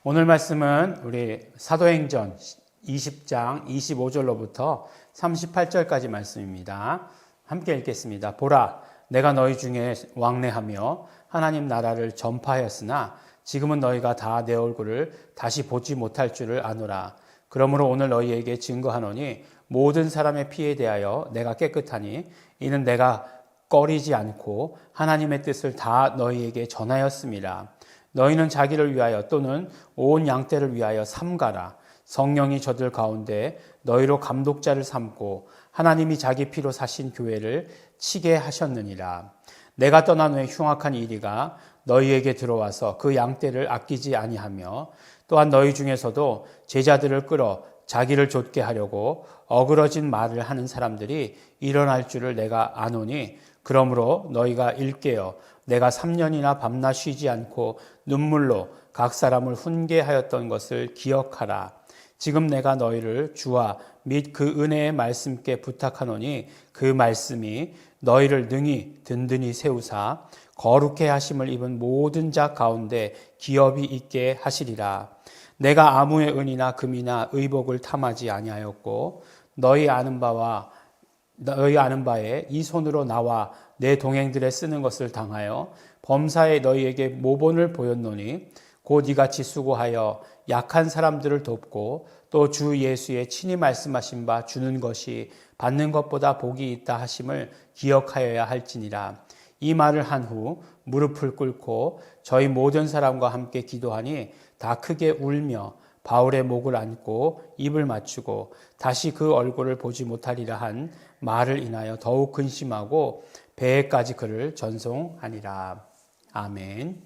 오늘 말씀은 우리 사도행전 20장 25절로부터 38절까지 말씀입니다. 함께 읽겠습니다. 보라, 내가 너희 중에 왕래하며 하나님 나라를 전파하였으나 지금은 너희가 다 내 얼굴을 다시 보지 못할 줄을 아노라. 그러므로 오늘 너희에게 증거하노니 모든 사람의 피에 대하여 내가 깨끗하니 이는 내가 꺼리지 않고 하나님의 뜻을 다 너희에게 전하였음이라. 너희는 자기를 위하여 또는 온 양떼를 위하여 삼가라. 성령이 저들 가운데 너희로 감독자를 삼고 하나님이 자기 피로 사신 교회를 치게 하셨느니라. 내가 떠난 후에 흉악한 이리가 너희에게 들어와서 그 양떼를 아끼지 아니하며 또한 너희 중에서도 제자들을 끌어 자기를 좇게 하려고 어그러진 말을 하는 사람들이 일어날 줄을 내가 아노니 그러므로 너희가 일깨어 내가 3년이나 밤낮 쉬지 않고 눈물로 각 사람을 훈계하였던 것을 기억하라. 지금 내가 너희를 주와 및 그 은혜의 말씀께 부탁하노니 그 말씀이 너희를 능히 든든히 세우사 거룩해 하심을 입은 모든 자 가운데 기업이 있게 하시리라. 내가 아무의 은이나 금이나 의복을 탐하지 아니하였고 너희 아는 바에 이 손으로 나와 내 동행들의 쓰는 것을 당하여 범사에 너희에게 모본을 보였노니 곧 이같이 수고하여 약한 사람들을 돕고 또 주 예수의 친히 말씀하신 바 주는 것이 받는 것보다 복이 있다 하심을 기억하여야 할지니라. 이 말을 한 후 무릎을 꿇고 저희 모든 사람과 함께 기도하니 다 크게 울며 바울의 목을 안고 입을 맞추고 다시 그 얼굴을 보지 못하리라 한 말을 인하여 더욱 근심하고 배에까지 그를 전송하니라. 아멘.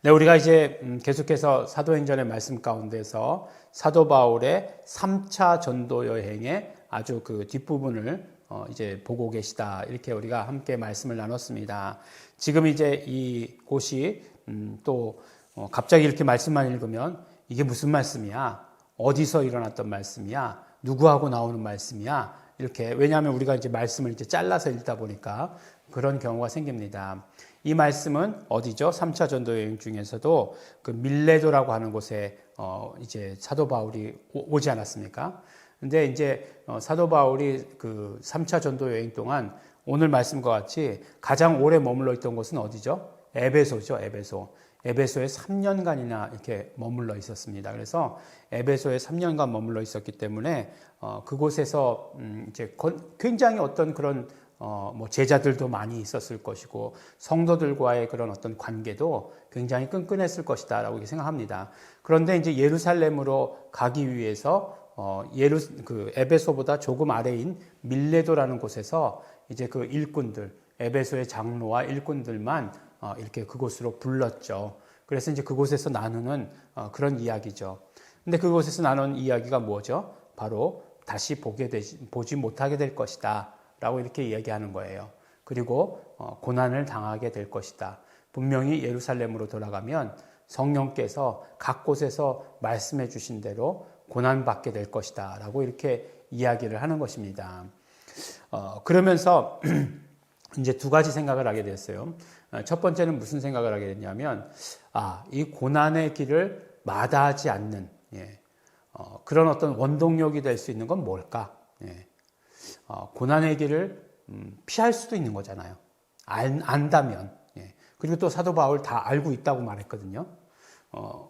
네, 우리가 이제 계속해서 사도행전의 말씀 가운데서 사도 바울의 3차 전도 여행의 아주 그 뒷부분을 이제 보고 계시다. 이렇게 우리가 함께 말씀을 나눴습니다. 지금 이제 이 곳이 또 갑자기 이렇게 말씀만 읽으면 이게 무슨 말씀이야? 어디서 일어났던 말씀이야? 누구하고 나오는 말씀이야? 이렇게, 왜냐하면 우리가 이제 말씀을 이제 잘라서 읽다 보니까 그런 경우가 생깁니다. 이 말씀은 어디죠? 3차 전도 여행 중에서도 그 밀레도라고 하는 곳에 이제 사도 바울이 오지 않았습니까? 근데 이제 사도 바울이 그 3차 전도 여행 동안 오늘 말씀과 같이 가장 오래 머물러 있던 곳은 어디죠? 에베소죠, 에베소. 에베소에 3년간이나 이렇게 머물러 있었습니다. 그래서 에베소에 3년간 머물러 있었기 때문에 그곳에서 이제 굉장히 어떤 그런 뭐 제자들도 많이 있었을 것이고 성도들과의 그런 어떤 관계도 굉장히 끈끈했을 것이다라고 생각합니다. 그런데 이제 예루살렘으로 가기 위해서 그 에베소보다 조금 아래인 밀레도라는 곳에서 이제 그 일꾼들, 에베소의 장로와 일꾼들만 이렇게 그곳으로 불렀죠. 그래서 이제 그곳에서 나누는 그런 이야기죠. 근데 그곳에서 나누는 이야기가 뭐죠? 바로 다시 보지 못하게 될 것이다 라고 이렇게 이야기하는 거예요. 그리고 고난을 당하게 될 것이다. 분명히 예루살렘으로 돌아가면 성령께서 각 곳에서 말씀해 주신 대로 고난받게 될 것이다 라고 이렇게 이야기를 하는 것입니다. 그러면서 이제 두 가지 생각을 하게 됐어요. 첫 번째는 무슨 생각을 하게 됐냐면, 이 고난의 길을 마다하지 않는, 그런 어떤 원동력이 될 수 있는 건 뭘까? 고난의 길을 피할 수도 있는 거잖아요. 안다면. 그리고 또 사도 바울 다 알고 있다고 말했거든요.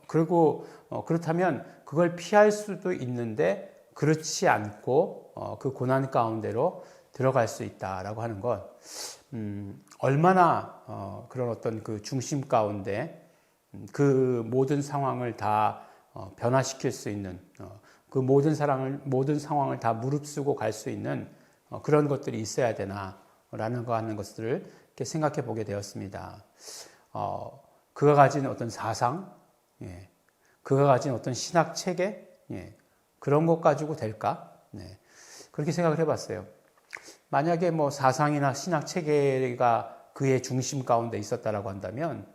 그리고 그렇다면 그걸 피할 수도 있는데 그렇지 않고 그 고난 가운데로 들어갈 수 있다라고 하는 것, 얼마나 그런 어떤 그 중심 가운데 그 모든 상황을 다 변화시킬 수 있는, 그 모든 상황을 다 무릅쓰고 갈 수 있는 그런 것들이 있어야 되나라는 거 하는 것들을 이렇게 생각해 보게 되었습니다. 그가 가진 어떤 사상, 그가 가진 어떤 신학 체계, 그런 것 가지고 될까? 그렇게 생각을 해봤어요. 만약에 뭐 사상이나 신학 체계가 그의 중심 가운데 있었다라고 한다면,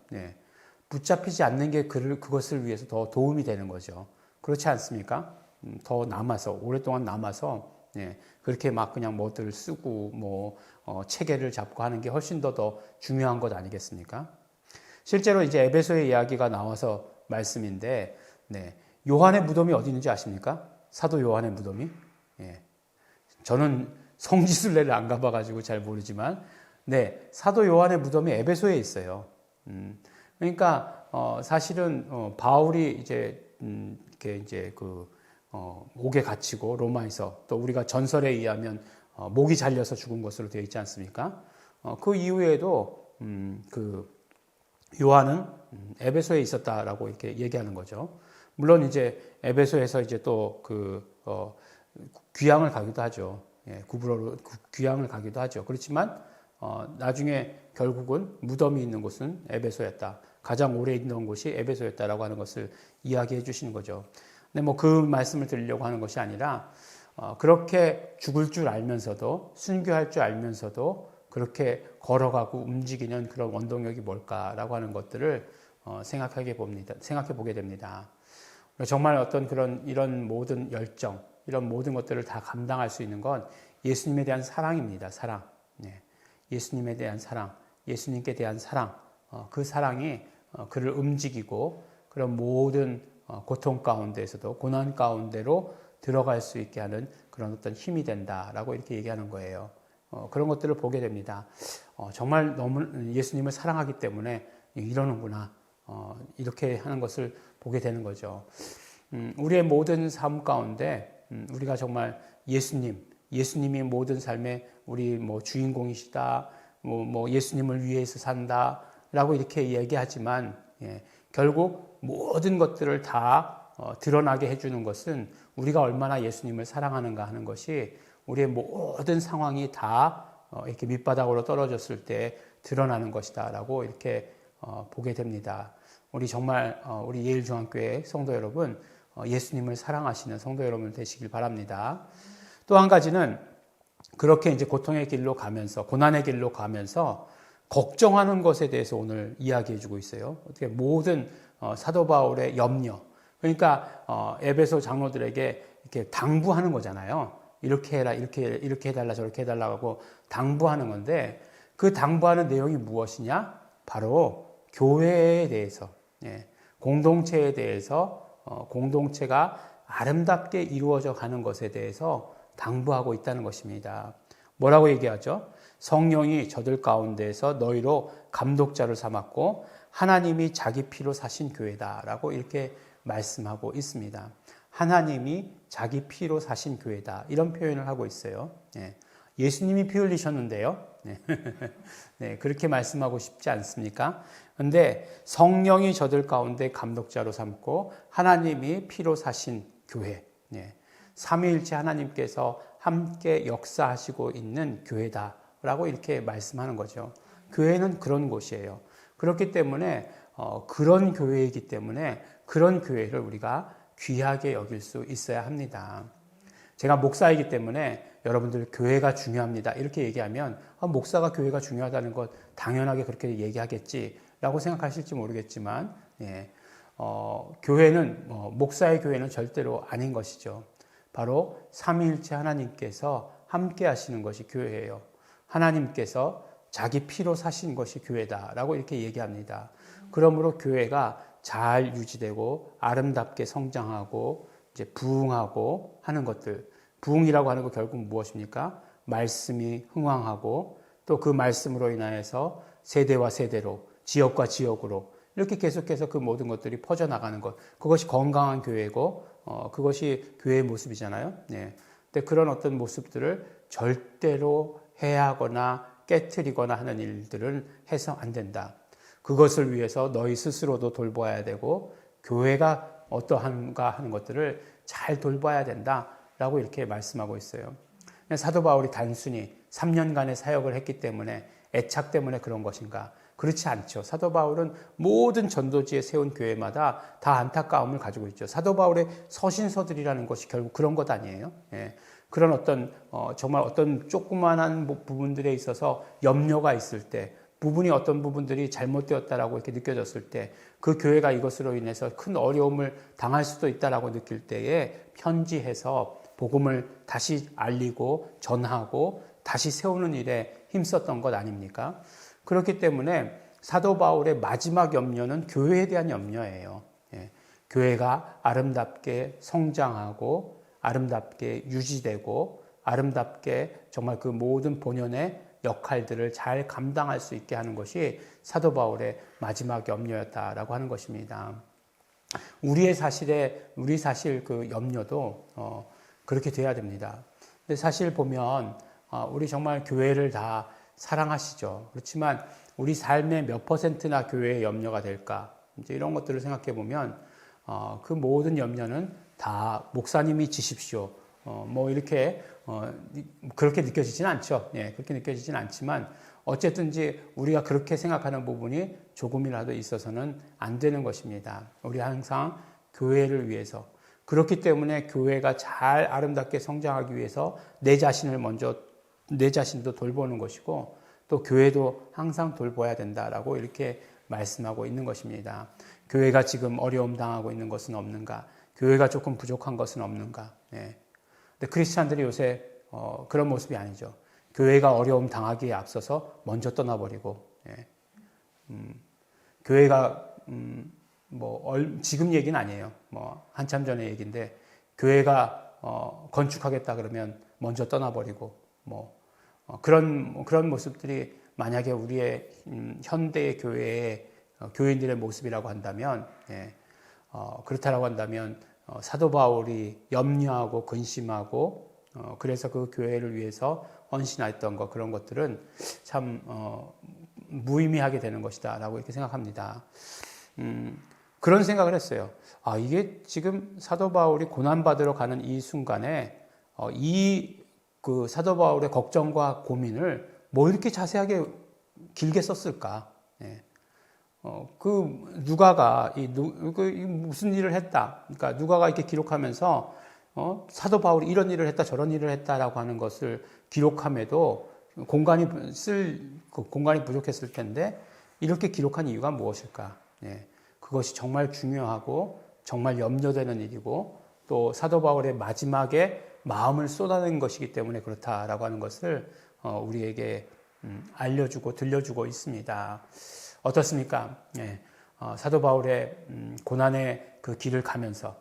붙잡히지 않는 게 그것을 위해서 더 도움이 되는 거죠. 그렇지 않습니까? 더 남아서, 오랫동안 남아서 예, 그렇게 막 그냥 뭐들 쓰고 체계를 잡고 하는 게 훨씬 더 중요한 것 아니겠습니까? 실제로 이제 에베소의 이야기가 나와서 말씀인데, 네, 요한의 무덤이 어디 있는지 아십니까? 사도 요한의 무덤이? 예, 저는 성지순례를 안 가봐가지고 잘 모르지만, 네, 사도 요한의 무덤이 에베소에 있어요. 그러니까 사실은 바울이 이제 이렇게 이제 옥에 갇히고 로마에서 또 우리가 전설에 의하면 목이 잘려서 죽은 것으로 되어 있지 않습니까? 그 이후에도 그 요한은 에베소에 있었다라고 이렇게 얘기하는 거죠. 물론 이제 에베소에서 이제 또 귀향을 가기도 하죠. 예, 구브로로 귀향을 가기도 하죠. 그렇지만 나중에 결국은 무덤이 있는 곳은 에베소였다. 가장 오래 있는 곳이 에베소였다라고 하는 것을 이야기해 주시는 거죠. 근데 그 말씀을 드리려고 하는 것이 아니라 그렇게 죽을 줄 알면서도 순교할 줄 알면서도 그렇게 걸어가고 움직이는 그런 원동력이 뭘까라고 하는 것들을 생각해 보게 됩니다. 정말 어떤 이런 모든 열정, 이런 모든 것들을 다 감당할 수 있는 건 예수님에 대한 사랑입니다. 사랑. 네. 예수님에 대한 사랑, 예수님께 대한 사랑, 그 사랑이 그를 움직이고 그런 모든 고통 가운데에서도 고난 가운데로 들어갈 수 있게 하는 그런 어떤 힘이 된다라고 이렇게 얘기하는 거예요. 그런 것들을 보게 됩니다. 정말 너무 예수님을 사랑하기 때문에 이러는구나. 이렇게 하는 것을 보게 되는 거죠. 우리의 모든 삶 가운데 우리가 정말 예수님이 모든 삶의 우리 주인공이시다, 예수님을 위해서 산다라고 이렇게 얘기하지만, 결국 모든 것들을 다 드러나게 해주는 것은 우리가 얼마나 예수님을 사랑하는가 하는 것이 우리의 모든 상황이 다 이렇게 밑바닥으로 떨어졌을 때 드러나는 것이다라고 이렇게 보게 됩니다. 우리 정말 우리 예일중앙교회 성도 여러분, 예수님을 사랑하시는 성도 여러분 되시길 바랍니다. 또 한 가지는 그렇게 이제 고통의 길로 가면서, 고난의 길로 가면서 걱정하는 것에 대해서 오늘 이야기해 주고 있어요. 어떻게 모든 사도 바울의 염려. 그러니까 에베소 장로들에게 이렇게 당부하는 거잖아요. 이렇게 해라, 이렇게 해달라, 저렇게 해달라고 당부하는 건데, 그 당부하는 내용이 무엇이냐? 바로 교회에 대해서, 공동체에 대해서, 공동체가 아름답게 이루어져 가는 것에 대해서 당부하고 있다는 것입니다. 뭐라고 얘기하죠? 성령이 저들 가운데에서 너희로 감독자를 삼았고 하나님이 자기 피로 사신 교회다라고 이렇게 말씀하고 있습니다. 하나님이 자기 피로 사신 교회다, 이런 표현을 하고 있어요. 예수님이 피 흘리셨는데요. 네, 그렇게 말씀하고 싶지 않습니까? 그런데 성령이 저들 가운데 감독자로 삼고 하나님이 피로 사신 교회, 삼위일체 하나님께서 함께 역사하시고 있는 교회다라고 이렇게 말씀하는 거죠. 교회는 그런 곳이에요. 그렇기 때문에 그런 교회이기 때문에 그런 교회를 우리가 귀하게 여길 수 있어야 합니다. 제가 목사이기 때문에 여러분들 교회가 중요합니다, 이렇게 얘기하면 목사가 교회가 중요하다는 것 당연하게 그렇게 얘기하겠지라고 생각하실지 모르겠지만, 교회는 목사의 교회는 절대로 아닌 것이죠. 바로 삼위일체 하나님께서 함께 하시는 것이 교회예요. 하나님께서 자기 피로 사신 것이 교회다라고 이렇게 얘기합니다. 그러므로 교회가 잘 유지되고 아름답게 성장하고 이제 부흥하고 하는 것들, 부흥이라고 하는 거 결국 무엇입니까? 말씀이 흥왕하고 또 그 말씀으로 인하여서 세대와 세대로, 지역과 지역으로 이렇게 계속해서 그 모든 것들이 퍼져나가는 것, 그것이 건강한 교회고 그것이 교회의 모습이잖아요. 근데 그런 어떤 모습들을 절대로 해하거나 깨트리거나 하는 일들은 해서 안 된다. 그것을 위해서 너희 스스로도 돌봐야 되고 교회가 어떠한가 하는 것들을 잘 돌봐야 된다라고 이렇게 말씀하고 있어요. 사도 바울이 단순히 3년간의 사역을 했기 때문에, 애착 때문에 그런 것인가? 그렇지 않죠. 사도 바울은 모든 전도지에 세운 교회마다 다 안타까움을 가지고 있죠. 사도 바울의 서신서들이라는 것이 결국 그런 것 아니에요. 그런 어떤 정말 어떤 조그만한 부분들에 있어서 염려가 있을 때, 부분이 어떤 부분들이 잘못되었다라고 이렇게 느껴졌을 때, 그 교회가 이것으로 인해서 큰 어려움을 당할 수도 있다라고 느낄 때에 편지해서 복음을 다시 알리고 전하고 다시 세우는 일에 힘썼던 것 아닙니까? 그렇기 때문에 사도 바울의 마지막 염려는 교회에 대한 염려예요. 예, 교회가 아름답게 성장하고 아름답게 유지되고 아름답게 정말 그 모든 본연의 역할들을 잘 감당할 수 있게 하는 것이 사도 바울의 마지막 염려였다라고 하는 것입니다. 우리 사실 그 염려도 그렇게 돼야 됩니다. 근데 사실 보면 우리 정말 교회를 다 사랑하시죠. 그렇지만 우리 삶의 몇 퍼센트나 교회의 염려가 될까? 이제 이런 것들을 생각해 보면 그 모든 염려는 다 목사님이 지십시오. 뭐 이렇게 그렇게 느껴지진 않죠. 예, 그렇게 느껴지진 않지만 어쨌든지 우리가 그렇게 생각하는 부분이 조금이라도 있어서는 안 되는 것입니다. 우리 항상 교회를 위해서 그렇기 때문에 교회가 잘 아름답게 성장하기 위해서 내 자신도 돌보는 것이고 또 교회도 항상 돌봐야 된다라고 이렇게 말씀하고 있는 것입니다. 교회가 지금 어려움 당하고 있는 것은 없는가? 교회가 조금 부족한 것은 없는가? 예. 근데 크리스찬들이 요새 그런 모습이 아니죠. 교회가 어려움 당하기에 앞서서 먼저 떠나버리고, 예. 교회가 지금 얘기는 아니에요. 한참 전의 얘기인데 교회가 건축하겠다 그러면 먼저 떠나버리고 그런 모습들이 만약에 우리의 현대의 교회의 교인들의 모습이라고 한다면, 예. 그렇다라고 한다면 사도 바울이 염려하고 근심하고 그래서 그 교회를 위해서 헌신했던 것 그런 것들은 참 무의미하게 되는 것이다라고 이렇게 생각합니다. 그런 생각을 했어요. 이게 지금 사도 바울이 고난받으러 가는 이 순간에 그 사도 바울의 걱정과 고민을 뭐 이렇게 자세하게 길게 썼을까? 예. 누가가 무슨 일을 했다. 그러니까 누가가 이렇게 기록하면서 사도 바울이 이런 일을 했다, 저런 일을 했다라고 하는 것을 기록함에도 공간이 부족했을 텐데 이렇게 기록한 이유가 무엇일까? 예. 그것이 정말 중요하고 정말 염려되는 일이고 또 사도 바울의 마지막에 마음을 쏟아낸 것이기 때문에 그렇다라고 하는 것을 우리에게 알려주고 들려주고 있습니다. 어떻습니까? 예. 사도 바울의 고난의 그 길을 가면서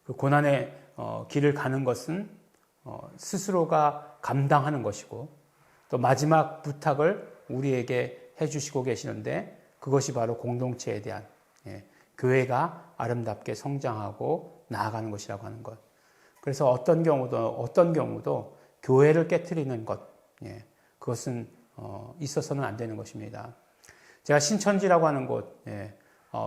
그 고난의 길을 가는 것은 스스로가 감당하는 것이고 또 마지막 부탁을 우리에게 해주시고 계시는데 그것이 바로 공동체에 대한 교회가 아름답게 성장하고 나아가는 것이라고 하는 것. 그래서 어떤 경우도 교회를 깨트리는 것, 그것은 있어서는 안 되는 것입니다. 제가 신천지라고 하는 곳,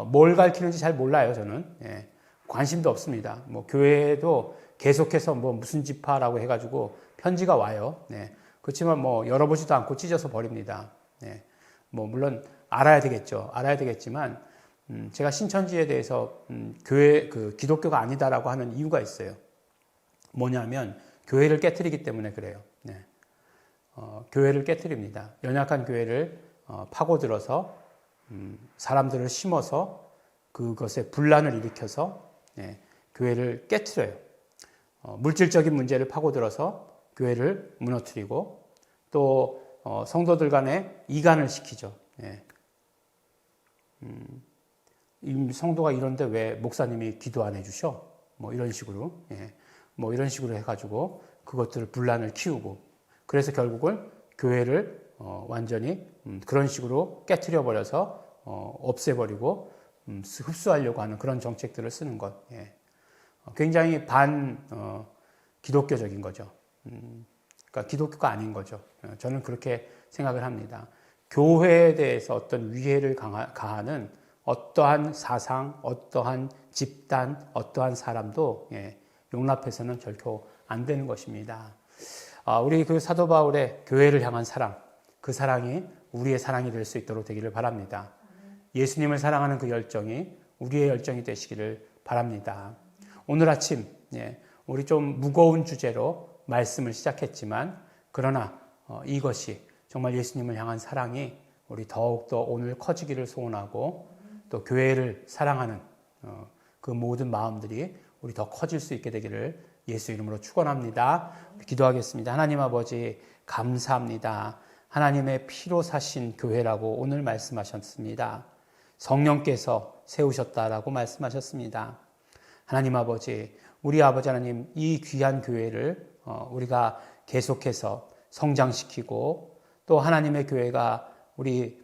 뭘 가르치는지 잘 몰라요, 저는. 관심도 없습니다. 교회에도 계속해서 무슨 지파라고 해가지고 편지가 와요. 그렇지만 열어보지도 않고 찢어서 버립니다. 물론 알아야 되겠지만, 제가 신천지에 대해서 기독교가 아니다라고 하는 이유가 있어요. 뭐냐면, 교회를 깨트리기 때문에 그래요. 교회를 깨트립니다. 연약한 교회를 파고들어서 사람들을 심어서 그것에 분란을 일으켜서 교회를 깨트려요. 물질적인 문제를 파고들어서 교회를 무너뜨리고 또 성도들 간에 이간을 시키죠. 이 성도가 이런데 왜 목사님이 기도 안 해주셔? 이런 식으로 이런 식으로 해가지고 그것들을 분란을 키우고 그래서 결국은 교회를 완전히 그런 식으로 깨트려 버려서 없애버리고 흡수하려고 하는 그런 정책들을 쓰는 것. 굉장히 기독교적인 거죠. 그러니까 기독교가 아닌 거죠. 저는 그렇게 생각을 합니다. 교회에 대해서 어떤 위해를 가하는 어떠한 사상, 어떠한 집단, 어떠한 사람도 용납해서는 결코 안 되는 것입니다. 우리 그 사도 바울의 교회를 향한 사랑, 그 사랑이 우리의 사랑이 될 수 있도록 되기를 바랍니다. 예수님을 사랑하는 그 열정이 우리의 열정이 되시기를 바랍니다. 오늘 아침 우리 좀 무거운 주제로 말씀을 시작했지만 그러나 이것이 정말 예수님을 향한 사랑이 우리 더욱더 오늘 커지기를 소원하고 또 교회를 사랑하는 그 모든 마음들이 우리 더 커질 수 있게 되기를 예수 이름으로 축원합니다. 기도하겠습니다. 하나님 아버지 감사합니다. 하나님의 피로 사신 교회라고 오늘 말씀하셨습니다. 성령께서 세우셨다라고 말씀하셨습니다. 하나님 아버지, 우리 아버지 하나님 이 귀한 교회를 우리가 계속해서 성장시키고 또 하나님의 교회가 우리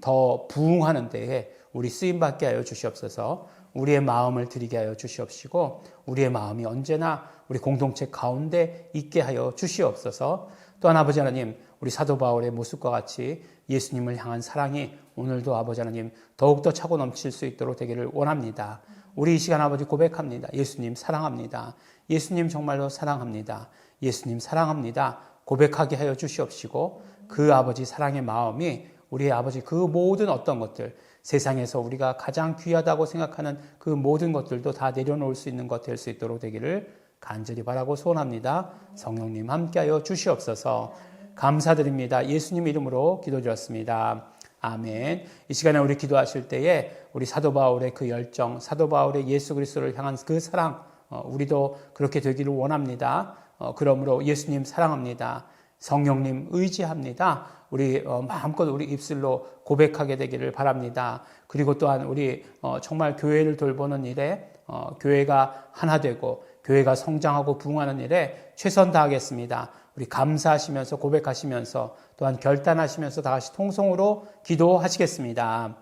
더 부흥하는 데에 우리 쓰임받게 하여 주시옵소서. 우리의 마음을 드리게 하여 주시옵시고 우리의 마음이 언제나 우리 공동체 가운데 있게 하여 주시옵소서. 또한 아버지 하나님, 우리 사도 바울의 모습과 같이 예수님을 향한 사랑이 오늘도 아버지 하나님 더욱더 차고 넘칠 수 있도록 되기를 원합니다. 우리 이 시간 아버지 고백합니다. 예수님 사랑합니다. 예수님 정말로 사랑합니다. 예수님 사랑합니다. 고백하게 하여 주시옵시고 그 아버지 사랑의 마음이 우리의 아버지 그 모든 어떤 것들, 세상에서 우리가 가장 귀하다고 생각하는 그 모든 것들도 다 내려놓을 수 있는 것 될 수 있도록 되기를 간절히 바라고 소원합니다. 성령님 함께하여 주시옵소서. 감사드립니다. 예수님 이름으로 기도드렸습니다. 아멘. 이 시간에 우리 기도하실 때에 우리 사도 바울의 그 열정, 사도 바울의 예수 그리스도를 향한 그 사랑, 우리도 그렇게 되기를 원합니다. 그러므로 예수님 사랑합니다. 성령님 의지합니다. 우리 마음껏 우리 입술로 고백하게 되기를 바랍니다. 그리고 또한 우리 정말 교회를 돌보는 일에 교회가 하나 되고 교회가 성장하고 부흥하는 일에 최선 다하겠습니다. 우리 감사하시면서 고백하시면서 또한 결단하시면서 다시 통성으로 기도하시겠습니다.